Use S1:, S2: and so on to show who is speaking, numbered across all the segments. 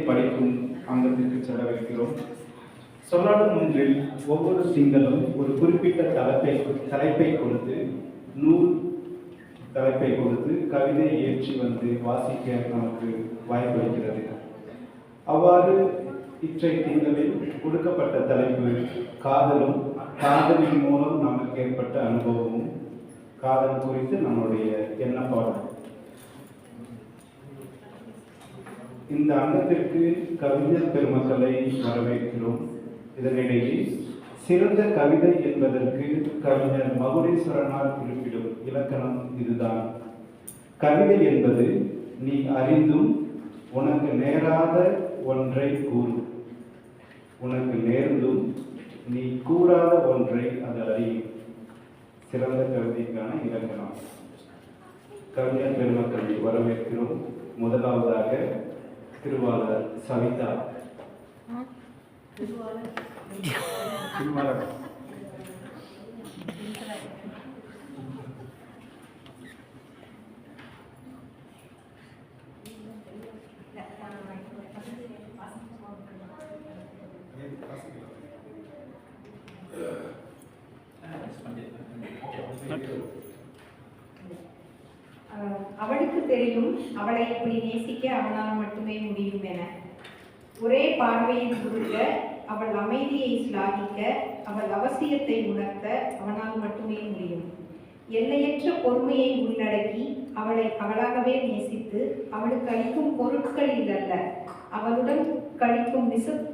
S1: படிக்கும் அங்கத்திற்கு செலவழிக்கிறோம். சொல்லாடும் ஒன்றில் ஒவ்வொரு திங்களும் ஒரு குறிப்பிட்ட தலைப்பை கொடுத்து நூல் தலைப்பை கொடுத்து கவிதை ஏற்றி வந்து வாசிக்க நமக்கு வாய்ப்பளிக்கிறது. அவ்வாறு இற்றை திங்களில் கொடுக்கப்பட்ட தலைப்பு காதலும், காதலின் மூலம் நமக்கு ஏற்பட்ட அனுபவமும், காதல் குறித்து நம்முடைய எண்ணப்பாடும். இந்த அங்கத்திற்கு கவிஞர் பெருமக்களை வரவேற்கிறோம். இதனிடையே சிறந்த கவிதை என்பதற்கு கவிஞர் மகுடேஸ்வரனார் குறிப்பிடும் இலக்கணம் இதுதான். கவிதை என்பது நீ அறிந்தும் உனக்கு நேராத ஒன்றை கூறு, உனக்கு நேர்ந்தும் நீ கூறாத ஒன்றை அது அறியும். சிறந்த கவிதைக்கான இலக்கணம். கவிஞர் பெருமக்களை வரவேற்கிறோம். முதலாவதாக திருவாளர் சவிதா.
S2: அவளுக்கு தெரியும் அவளை இப்படி நேசிக்க அவனால் மட்டுமே முடியும் என. ஒரே பார்வையில் கொடுக்க, அவள் அமைதியை சிலாகிக்க, அவள் அவசியத்தை உணர்த்த அவனால் மட்டுமே முடியும். எல்லையற்ற பொறுமையை உள்ளடக்கி அவளை அவளாகவே நேசித்து அவளுக்கு அளிக்கும் பொருட்களில் அல்ல, அவளுடன் கழிக்கும்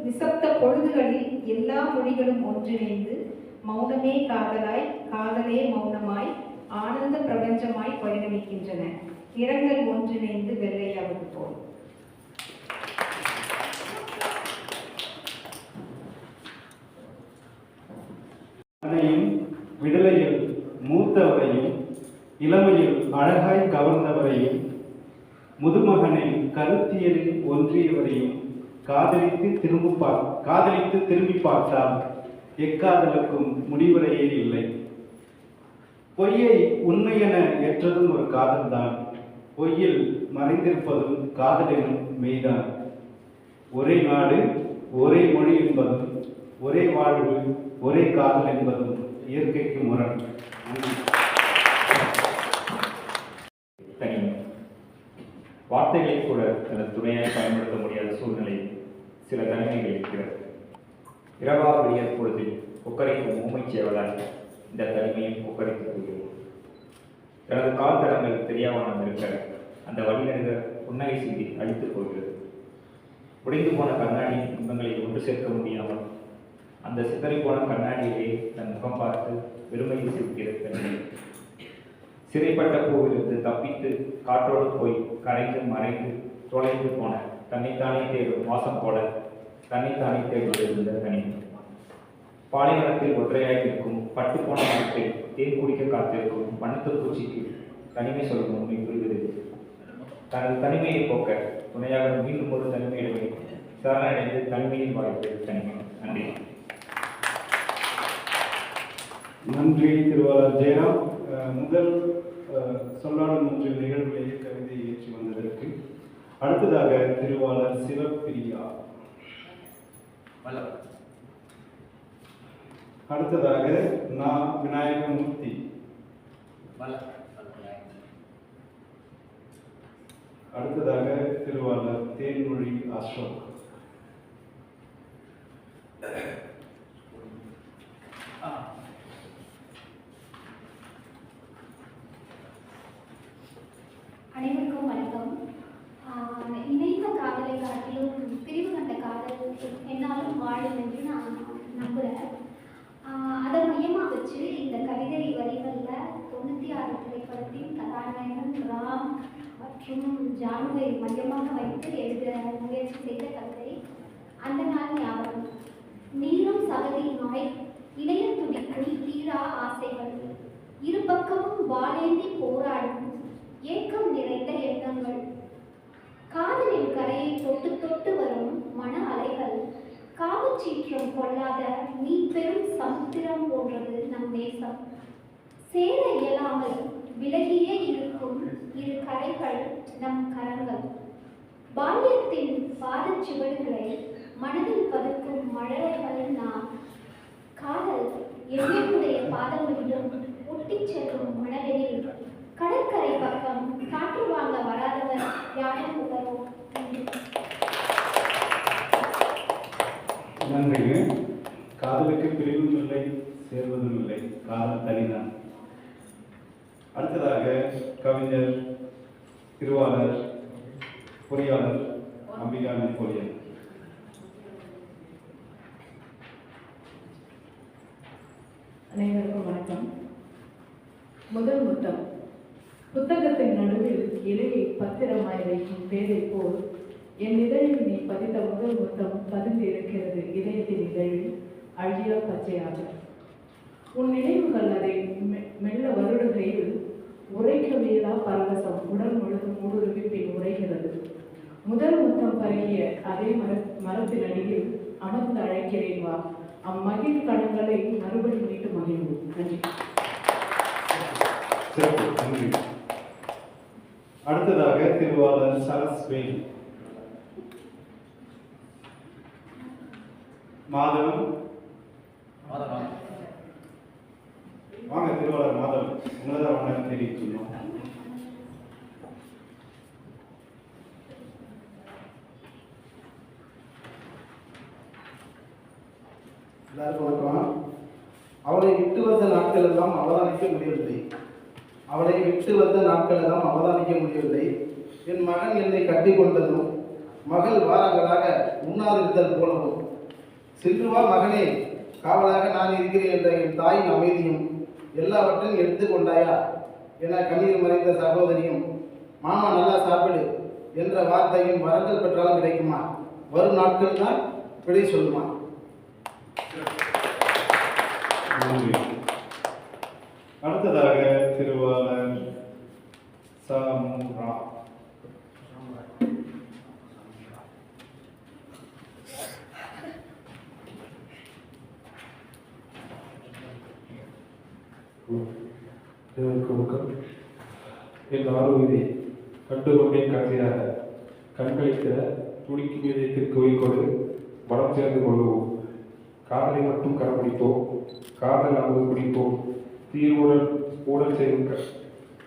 S2: நிசப்த பொழுதுகளில் எல்லா மொழிகளும் ஒன்றிணைந்து மௌனமே காதலாய், காதலே மௌனமாய், ஆனந்த பிரபஞ்சமாய் பரிணமிக்கின்றன. நிறங்கள் ஒன்றிணைந்து வெள்ளையாவது போல்.
S1: விடலையில் மூத்தவரையும் இளமையில் அழகாய் கவர்ந்தவரையும் முதுமகனை கருத்தியலில் ஒன்றியவரையும் காதலித்து திரும்பி பார்த்தால் எக்காதலுக்கும் முடிவுரையே இல்லை. பொய்யை உண்மையென ஏற்றதும் ஒரு காதல்தான். பொய்யில் மறைந்திருப்பதும் காதலினும் மெய்தான். ஒரே நாடு, ஒரே மொழி என்பதும், ஒரே வாழ்வு, ஒரே காதல் என்பதும் இயற்கைக்கு முரண்.
S3: தனிமை வார்த்தைகளை கூட தனது துணையாய் பயன்படுத்த முடியாத சூழ்நிலை சில தனிமைகள் இருக்கிறது. இரவா விடியற் பொழுதில் உக்கரைக்கும் ஊமை சேவலால் இந்த தனிமையை உக்கரைத்து போகிறது. தனது கால் தடங்கள் தெரியாமல் இருக்க அந்த வழிநடுக புன்னகை செய்தி அழித்து போகிறது. உடைந்து போன கண்ணாடியின் முகங்களை ஒன்று சேர்க்க முடியாமல் அந்த சிதறி போன கண்ணாடியிலே தன் முகம் பார்த்து பெருமையில் சிரிக்கிறது. சிறைப்பட்ட பூவிலிருந்து தப்பித்து காற்றோடு போய் கரைந்து மறைந்து தொலைந்து போன தன்னைத்தானே தேடும் வாசம் போல தன்னைத்தானே தேடுவதிருந்த தனிமை. பாலைவனத்தில் ஒற்றையாய் இருக்கும் பட்டு போன மரத்தை தேன் குடிக்க காத்திருக்கும் வண்ணத்து பூச்சிக்கு தனிமை சொல்லும் உண்மை புரிகிறது. தனது தனிமையை போக்க துணையாக மீண்டும் ஒரு தனிமையிடமே சரணடைந்து தனிமையின் வாய்ப்பு தனிமை. நன்றி.
S1: நன்றி திருவாளர் ஜெயராம். முதல் சொல்லாடும் ஒன்றில் நிகழ்வுலேயே கவிதை ஏற்றி வந்ததற்கு. அடுத்ததாக திருவாளர் சிவப்பிரியா. அடுத்ததாக விநாயகமூர்த்தி. அடுத்ததாக திருவாளர் தேன்மொழி அசோக்.
S4: அனைவருக்கும் வணக்கம். இணைந்த காதலை காட்டிலும் பிரிவு கண்ட காதல் என்னாலும் வாழும் என்று நான் நம்புகிறேன். அதை மையமாக வச்சு இந்த கவிதை வரிகளில் 96 திரைப்படத்தின் கதாநாயகன் ராம் மற்றும் ஜானுவை மையமாக வைத்து எழுத முயற்சி செய்த கவிதை அந்த நாள் ஞாபகம். நீளம் சகதி நாய் இணைய துடிக்குள் தீரா ஆசைகள், இரு பக்கமும் வாழேந்தி போராடும் ஏக்கம் நிறைந்த எண்ணங்கள், காதலின் கரையை தொட்டு தொட்டு வரும் மன அலைகள், காவச்சீற்றம் கொள்ளாத நீ பெரும் சமுத்திரம் போன்றது நம் தேசம். சேர இயலாமல் விலகியே இருக்கும் இரு கரைகள் நம் கரங்கள். பால்யத்தின் பாதச்
S1: நன்றிங்க. காதலுக்கு பிரிவும் இல்லை, சேர்வதும் இல்லை, காதல் தனிதான். அடுத்ததாக கவிஞர், திருவாளர், பொறியாளர் அம்பிகா நெப்போலியன்.
S5: அனைவருக்கும் வணக்கம். முதல் முத்தம். புத்தகத்தின் நடுவில் இலையை பத்திரமாய் வைக்கும் பேரை போல் என் இதழில் நீ பதித்த முதல் முத்தம் பதிந்து இருக்கிறது இதயத்தின் இதழில் அழியா பச்சையாக. உன் நினைவுகள் அதை மெல்ல வருடுகையில் உரைக்கவியலா பரவசம் உடல் முழுதும் ஊடுருவி பின் உரைகிறது. முதல் முத்தம் பரவிய அதே மரத்தின் அடியில் அமர்ந்து அழைக்கிறேன் வா, அம்மகிழ் கணங்களை மறுபடி மீட்டு மகிழ்வோம். நன்றி.
S1: சிறப்பு, நன்றி. அடுத்ததாக திருவாளர் சரஸ்வேல். மாதவன். வாங்க திருவாளர் மாதவன், உங்களதான் வணக்கம் தெரிவிச்சுள்ளோம்.
S6: எல்லாருக்கும் வணக்கம். அவளை விட்டு வந்த நாட்கள் எல்லாம் அவதானிக்க முடியவில்லை. அவளை விட்டு வந்த நாட்கள் எல்லாம் அவதானிக்க முடியவில்லை. என் மகன் என்னை கட்டி கொண்டதும் மகள் வாரங்களாக உண்ணாதிருத்தல் போலவும், சென்றுவா மகனே, காவலாக நான் இருக்கிறேன் என்ற என் தாயின் அமைதியும் எல்லாவற்றையும் எடுத்துக்கொண்டாயா என கண்ணீர் மறைந்த சகோதரியும், மாமா நல்லா சாப்பிடு என்ற வார்த்தையும் வரங்கள் பெற்றாலும் கிடைக்குமா? வரும் நாட்கள் தான் விடை சொல்லுமா?
S1: அடுத்ததாக திருவாளர் சாமுரா.
S7: என் ஆரோக்கியத்தை கண்டுகொண்டேன் கடைசியாக கண்களித்த துடிக்கும் இதயத்திற்கு உயிர் கொடு, பலம் சேர்ந்து கொள்வோம். காதலை மட்டும் கடைபிடிப்போம், காதல் அமுது குடிப்போம். தீர்வுடன் ஊழல் செய்யும்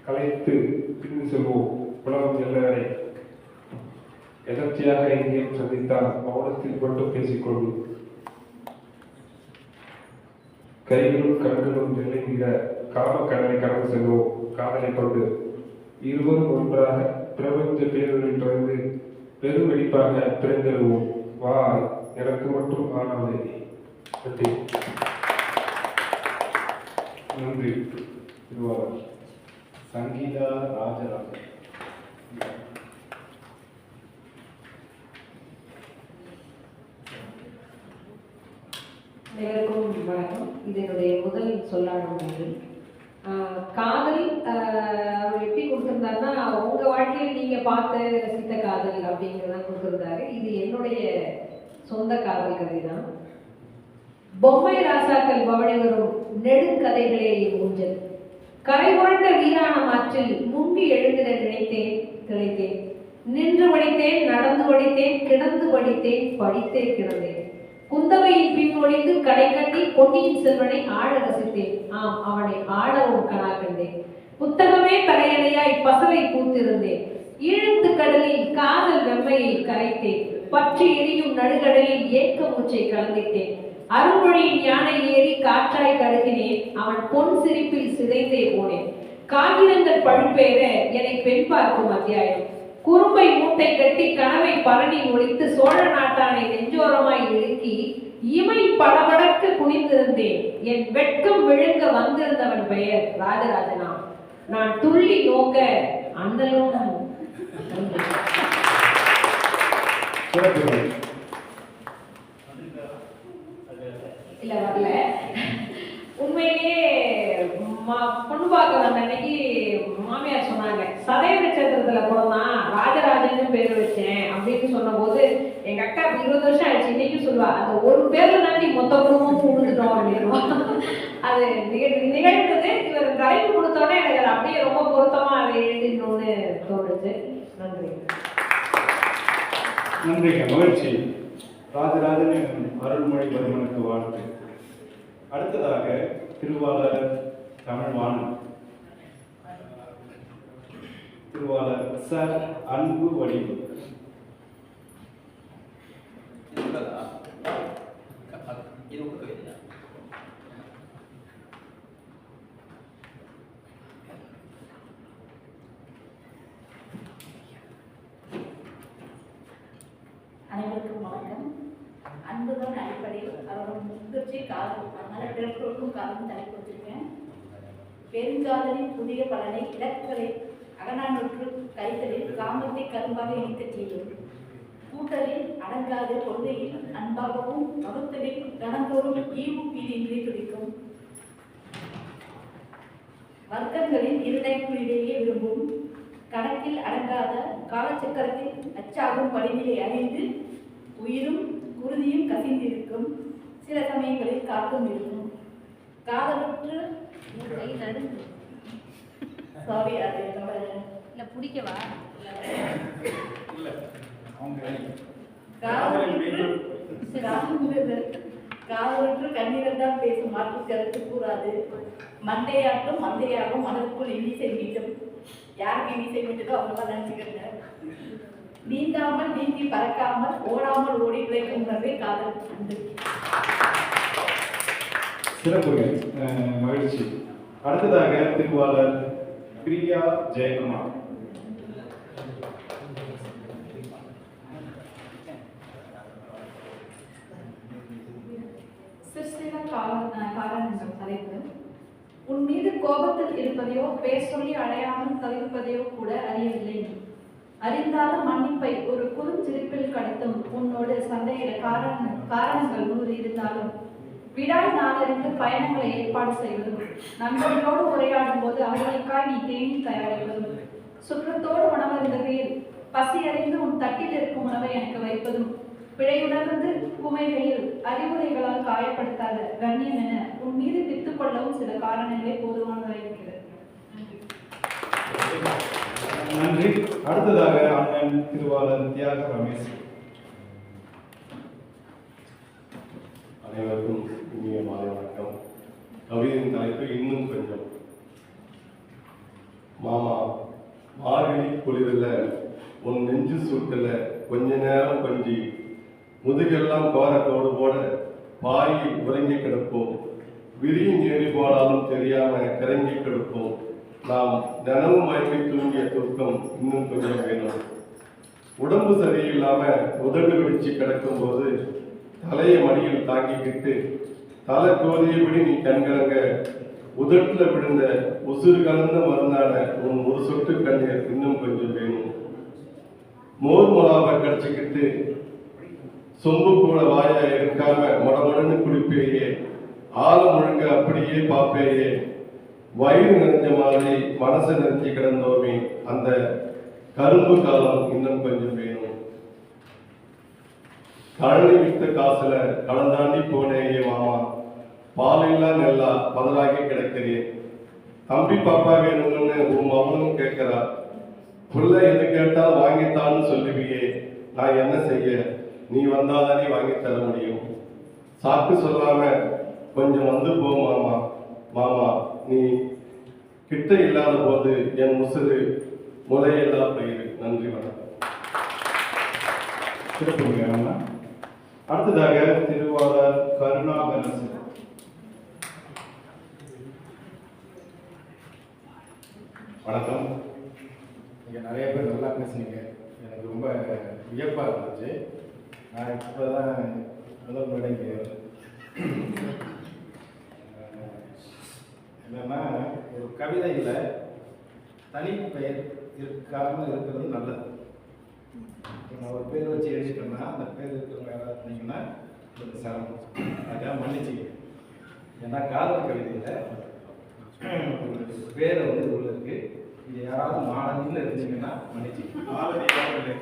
S7: கலைத்து பிரிந்து செல்வோம் உலகம் எல்லவரை. எதர்ச்சியாக எங்கேயும் சந்தித்தால் மௌனத்தில் மட்டும் பேசிக்கொள்வோம். கைகளும் கண்களும் நிலைகிற காமக்கடலை கடந்து செல்வோம் காதலை கொண்டு. இருவரும் ஒன்றாக பிரபஞ்ச பேரொழில் பிறந்து பெரும் வெடிப்பாக பிறந்தெழுவோம். வா, எனக்கு மட்டும் ஆனாதே. நன்றி.
S1: நன்றி. திருவாளர் சங்கீதா ராஜராஜன்.
S2: அனைவருக்கும் வணக்கம். இது என்னுடைய முதல் சொல்லாடும் நன்றி. காதல் அவர் எப்படி கொடுத்துருந்தாருன்னா, உங்க வாழ்க்கையில் நீங்க பார்த்து ரசித்த காதல் அப்படிங்கிறத கொடுத்துருந்தாரு. இது என்னுடைய சொந்த காதல் கதை தான். பொம்மை ராசாக்கள் பவனி வரும் நெடுங்கதைகளே ஊஞ்சல், கரை புரண்ட வீரான மாற்றில் முங்கி எழுந்திட நினைத்தேன், திளைத்தேன், நின்று படித்தேன், நடந்து படித்தேன், கிடந்து படித்தேன், படித்தே கிடந்தேன். குந்தவையின் பின் ஒழிந்து கடை கட்டி பொன்னியின் செல்வனை ஆழ ரசித்தேன். ஆம், அவனை ஆழவும் கணா கண்டேன். புத்தகமே தலையணையாய் பசலை பூத்திருந்தேன். ஈழத்து கடலில் காதல் வெம்மையை கரைத்தேன். பற்றி எரியும் நடுகடலில் ஏக்க மூச்சை கலந்திட்டேன். அருள்மொழியின் யானை ஏறி காற்றாய் கருகினேன். அவன் பொன் சிரிப்பில் சிதைந்தே போனேன். காகிதங்கள் பழுப்பேற என்னை பெண் பார்க்கும் அத்தியாயம். குறும்பை மூட்டை கட்டி கனவை பரணி ஒழித்து சோழ நாட்டானை நெஞ்சோரமாய் இழுக்கி இமை படபடக்க குனிந்திருந்தேன். என் வெட்கம் விழுங்க வந்திருந்தவன் பெயர் ராஜராஜனா. நான் துள்ளி நோக்க அண்ணலும் இல்ல வரல. உண்மையிலேயே பொண்ணு பார்க்க வந்த அன்னைக்கு மாமியார் சொன்னாங்க, சதய நட்சத்திரத்துல பிறந்தான், ராஜராஜன் பேர் வச்சேன் அப்படின்னு சொன்ன போது எங்க அக்கா 20 வருஷம் ஆயிடுச்சு இன்னைக்கு சொல்லுவா, அந்த ஒரு பேர்ல தாண்டி மொத்த குடும்பமும் உழுந்துட்டோம் அப்படின்னு. அது நிகழ்ந்தது. இவர் தலைப்பு கொடுத்தோடனே எனக்கு அது அப்படியே ரொம்ப பொருத்தமா அதை எழுதிடணும்னு தோணுச்சு. நன்றி.
S1: நன்றிங்க, மகிழ்ச்சி. ராஜராஜன் அருள்மொழி வர்மனுக்கு வாழ்த்து. அடுத்ததாக திருவாளர் தமிழ்வாணன். திருவாளர் ச அன்பு வடிவு.
S8: அனைவருக்கும் வணக்கம். அன்புதான் அடிப்படை, அவரோட முதிர்ச்சி காரணம், அதனால பிறப்புக்கும் காரணம் தலைப்பு வச்சிருக்கேன். பெருங்காதலின் புதிய பலனை இலக்குகளை அகநானூற்று கைத்தலில் காமத்தை கரும்பாக இணைக்க செய்யும். கூட்டலில் அடங்காத கொள்கையில் அன்பாகவும் வகுத்தலில் கணந்தோறும் ஈவு பீதியின்றி துடிக்கும். வர்க்கங்களின் இருடைக்குள்ளிலேயே விரும்பும் கணக்கில் அடங்காத காலச்சக்கரத்தில் அச்சாகும் படிநிலை அறிந்து உயிரும் குருதியும் கசிந்திருக்கும். சில சமயங்களில் காத்தும் இருக்கும். காதலுற்று சாரி, அது என்னோட
S2: இல்லை பிடிக்கவா?
S8: காதலுற்று கண்ணீரெல்லாம் பேசும் மாற்று கருத்து கூறாது. மண்டையாற்றும் மந்தையாகும் மனதுக்குள் இன்னிசை மீட்டும். யாருக்கு இன்னிசை மீட்டுதோ அவங்களாம் நினைச்சுக்கங்க. நீந்தாமல் நீந்தி பறக்காமல் ஓடாமல் ஓடி பிழைக்கும் உணர்வே காதல். அன்பு.
S1: சிறப்புங்க, மகிழ்ச்சி. அடுத்ததாக திருவாளர் பிரியா ஜெயக்குமார்.
S5: சிற்சில காரணங்கள் தலைப்பு. உன் மீது கோபத்தில் இருப்பதையோ பேர் சொல்லி அடையாமல் தவிர்ப்பதையோ கூட அறியவில்லை. அறிந்தாலும் மன்னிப்பை ஒரு குறுஞ்சிரிப்பில் கடத்தும் உன்னோடு சண்டையிட காரணங்கள் 100 இருந்தாலும் விடாய் நாளறிந்து பயணங்களை ஏற்பாடு செய்வதும், நண்பர்களோடு உரையாடும் போது அவர்களுக்காய் நீ தேநீர் தயாரிப்பதும், சுற்றத்தோடு உணவருந்துகையில் பசி அறிந்து உன் தட்டில் இருக்கும் உணவை எனக்கு வைப்பதும், பிழையுணர்ந்து குமைகையில் அறிவுரைகளால் காயப்படுத்தாத கண்ணியம் என உன் மீது திட்டுக் கொள்ளவும் சில காரணங்களே போதுமானதாக இருக்கிறது.
S1: நன்றி. அடுத்ததாக அண்ணன் திருவாளர் தியாக ரமேஷ்.
S9: அனைவருக்கும் இனிய மாலை வணக்கம். கவிதையின் தலைப்பு இன்னும் கொஞ்சம். மாமா, மார்கழி குளிரில் உன் நெஞ்சு சுட்டல கொஞ்ச நேரம் கொஞ்சி முதுகெல்லாம் கோரத்தோடு போட பாயில் உறங்கி கிடப்போம். விரியும் ஏறி போனாலும் தெரியாம கிறங்கி கிடப்போம். நாம் தினமும் மயங்கி தூங்கிய தூக்கம் இன்னும் கொஞ்சம் வேணும். உடம்பு சரியில்லாம உதடு வெடிச்சு கிடக்கும் போது தலையை மடியில் தாங்கிக்கிட்டு தலை கோதியபடி நீ கண்கலங்க உதட்டுல விழுந்த உசுறு கலந்த மருந்தான உன் ஒரு சொட்டு கண்ணீர் இன்னும் கொஞ்சம் வேணும். மோர் மொளாவை கடிச்சுக்கிட்டு சொம்பு கூட வாயா எடுக்காம மொடமொடன்னு குடிப்பேயே, ஆழம் முழுங்க அப்படியே பாப்பேயே, வயிறு நிறைஞ்ச மாதிரி மனசு நிறைஞ்சி கிடந்தோமே, அந்த கரும்பு காலம் இன்னும் கொஞ்சம் வேணும். கழனி வித்த காசுல கலந்தாண்டி போனேயே மாமா, பாலில்லா நெல்லா பதிலாகி கிடக்கிறேன். தம்பி பாப்பா வேணும்னு உன் அவனும் கேட்கிறா. புள்ள எது கேட்டால் வாங்கித்தான்னு சொல்லுவியே, நான் என்ன செய்ய? நீ வந்தாதானே வாங்கி தர முடியும். சாக்கு சொல்லாம கொஞ்சம் வந்து போ மாமா. மாமா, நீ கிட்ட இல்லாத போது என் முசுறு முளையெல்லா பயிர். நன்றி, வணக்கம்.
S1: சிறப்புங்க. அடுத்ததாக திருவாளர் கருணாகரசு.
S10: வணக்கம். இங்கே நிறைய பேர் நல்லா பேசுனீங்க, எனக்கு ரொம்ப வியப்பாக இருந்துச்சு. நான் இப்போ தான் முதல் மேடைக்கு என்னன்னா, ஒரு கவிதையில் தனிப்பெயர் இருக்காமல் இருக்கிறது நல்லது. நான் ஒரு பேர் வச்சு எழுதிட்டோம்னா அந்த பேர் இருக்கிறவங்க யாராவது இருந்தீங்கன்னா கொஞ்சம் சிரமம், அதுக்காக மன்னிச்சிக்க. ஏன்னா காதல் கவிதையில் ஒரு பேரை வந்து உள்ள இருக்கு. இது யாராவது மாலதின்னு இருந்தீங்கன்னா மன்னிச்சிக்க. மாலதி இல்லை,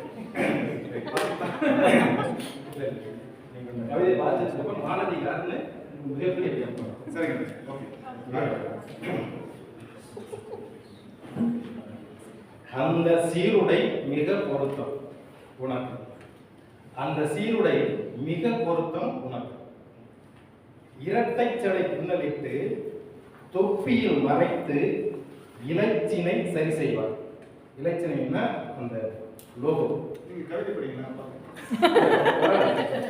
S10: நீங்கள் இந்த கவிதையை பார்த்துட்டு மாலதி யாருன்னு மிகப்பெரிய கேட்போம். சரிங்க, ஓகே. அந்த சீருடை மிக பொருத்தம் உனக்கு. அந்த சீருடை மிக பொருத்தம் உனக்கு. இரட்டை சடை பின்னலிட்டு தொப்பியில் மறைத்து இலைச்சினை சரி செய்வார். இலைச்சினைன்னா அந்த லோகோ. நீங்க கவிதை படிக்கலாம்,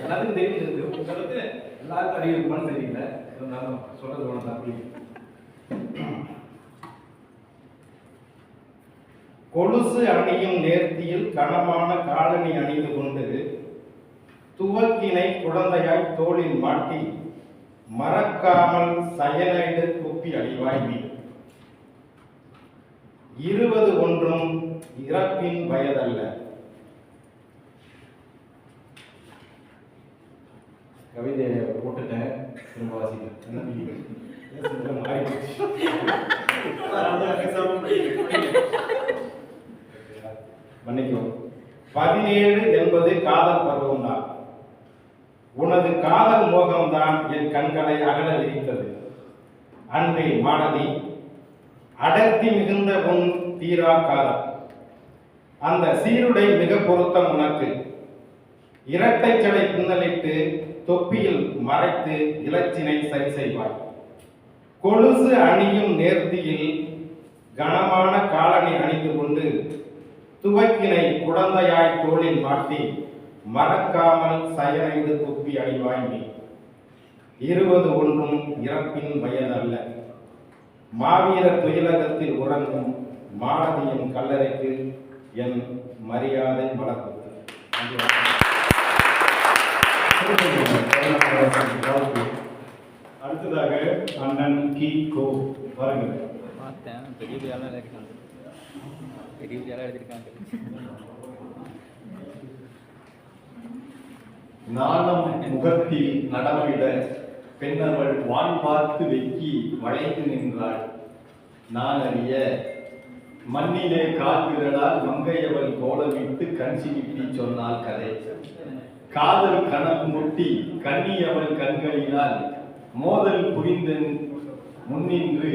S10: எல்லாத்துக்கும் தெரியும். உங்களுக்கு எல்லாருக்கும் அறிவிக்குமான்னு தெரியல, இருந்தாலும் சொல்றது ஒன்று தான் புரியும். கொலுசு அணியும் நேர்த்தியில் கனமான காலணி அணிந்து கொண்டு துவக்கினை குழந்தையாய் தோளில் மாட்டி மறக்காமல் சயனைடு குப்பி அழிவாய் நீ 20 ஒன்றும் இறப்பின் வயதல்ல. கவிதையை போட்டுட்டேன், திரும்ப வாசிக்கிறேன். மன்னிக்கும். 17 என்பது காதல் பருவம் தான். உனது காதல் மோகம்தான் என் கண்களை அகல விரித்தது. அன்பே மாணவி, அடர்த்தி மிகுந்த உன் தீரா காதல், அந்த சீருடை மிக பொருத்தம் உனக்கு. இரட்டை சடை பின்னலிட்டு தொப்பியில் மறைத்து இலச்சினை சரி செய்வாய். கொலுசு அணியும் நேர்த்தியில் கனமான காலணி அணிந்து கொண்டு துவக்கினை குழந்தையாய் தோளில் மாட்டி மறக்காமல் சயனைடு குப்பி அணிவாய் நீ 20 ஒன்றும் இறப்பின் வயதல்ல. மாவீரர் துயிலகத்தில் உறங்கும் மாணவியின் கல்லறைக்கு என் மரியாதை மலர்ந்தது.
S1: அடுத்ததாக அண்ணன் கி கோ வாருங்கள்.
S3: பார்த்தேன், பெரிய வேலை இருக்காங்க, பெரிய வேலை எழுதியிருக்காங்க.
S9: நாணம் முகத்தில் நடமிட பெண்ணவள் வான் பார்த்து வெக்கி வளைத்து நின்றாள். நான் அறிய மண்ணிலே கால் விரலால் மங்கையவள் கோலமிட்டு கண் சிமிட்டி சொன்னால் கதை. காதல் கணக்கு முட்டி கண்ணியவள் கண்களினால் மோதல் புரிந்தன் முன்னின்று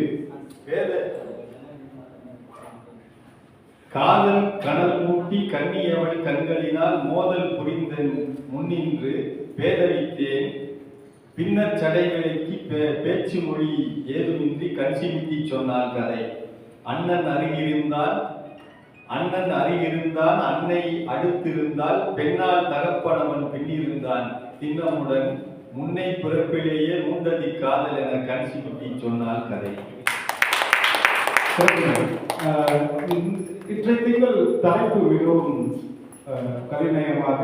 S9: காதல் கனல் மூட்டி கண்ணியவள் கண்களினால் மோதல் புரிந்தன் முன்னின்று பேதவித்தேன். பின்னர் சடை விலக்கி பேச்சு மொழி ஏதுமின்றி கண்சிமிட்டி சொன்னால் கதை. அண்ணன் அருகிருந்தான் அன்னை அடுத்திருந்தால் பெண்ணால் தகப்பனவன் பின்னிருந்தான் திண்ணமுடன் முன்னை பிறப்பிலேயே மூண்டதி காதல் என கண்சிமிட்டி சொன்னால் கதை.
S1: இன்றைய தலைப்பு மிகவும் கவிநயமாக